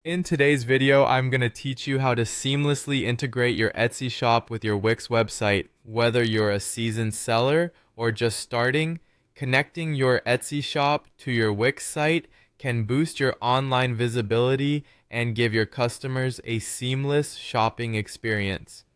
In today's video, I'm going to teach you how to seamlessly integrate your Etsy shop with your Wix website. Whether you're a seasoned seller or just starting, connecting your Etsy shop to your Wix site can boost your online visibility and give your customers a seamless shopping experience.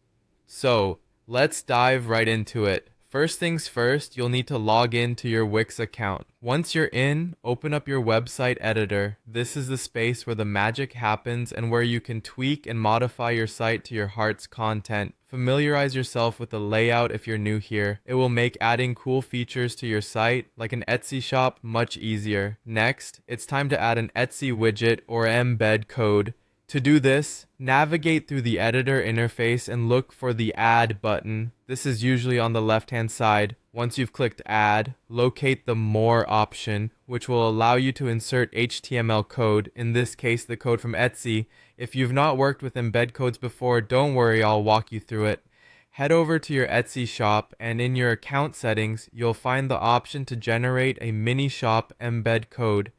So, let's dive right into it. First things first, you'll need to log in to your Wix account. Once you're in, open up your website editor. This is the space where the magic happens and where you can tweak and modify your site to your heart's content. Familiarize yourself with the layout if you're new here. It will make adding cool features to your site, like an Etsy shop, much easier. Next, it's time to add an Etsy widget or embed code. To do this, navigate through the editor interface and look for the Add button. This is usually on the left-hand side. Once you've clicked Add, locate the More option, which will allow you to insert HTML code, in this case the code from Etsy. If you've not worked with embed codes before, don't worry, I'll walk you through it. Head over to your Etsy shop, and in your account settings, you'll find the option to generate a mini shop embed code.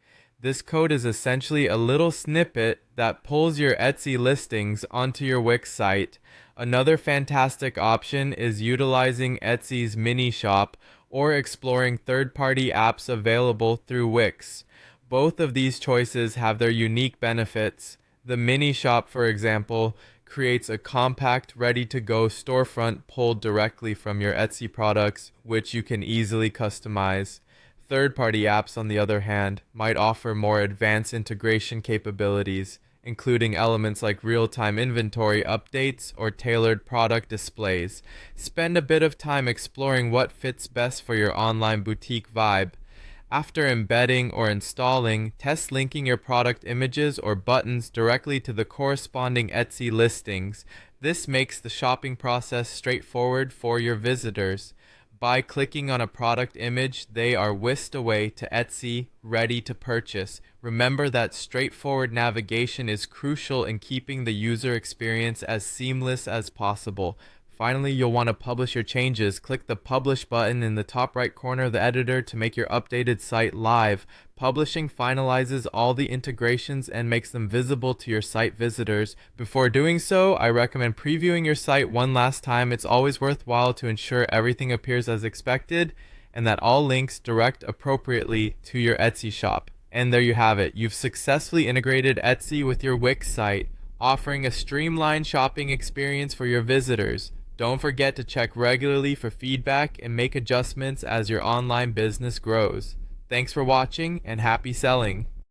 This code is essentially a little snippet that pulls your Etsy listings onto your Wix site. Another fantastic option is utilizing Etsy's mini shop or exploring third-party apps available through Wix. Both of these choices have their unique benefits. The mini shop, for example, creates a compact, ready-to-go storefront pulled directly from your Etsy products, which you can easily customize. Third-party apps, on the other hand, might offer more advanced integration capabilities, including elements like real-time inventory updates or tailored product displays. Spend a bit of time exploring what fits best for your online boutique vibe. After embedding or installing, test linking your product images or buttons directly to the corresponding Etsy listings. This makes the shopping process straightforward for your visitors. By clicking on a product image, they are whisked away to Etsy, ready to purchase. Remember that straightforward navigation is crucial in keeping the user experience as seamless as possible. Finally, you'll want to publish your changes. Click the Publish button in the top right corner of the editor to make your updated site live. Publishing finalizes all the integrations and makes them visible to your site visitors. Before doing so, I recommend previewing your site one last time. It's always worthwhile to ensure everything appears as expected and that all links direct appropriately to your Etsy shop. And there you have it. You've successfully integrated Etsy with your Wix site, offering a streamlined shopping experience for your visitors. Don't forget to check regularly for feedback and make adjustments as your online business grows. Thanks for watching and happy selling!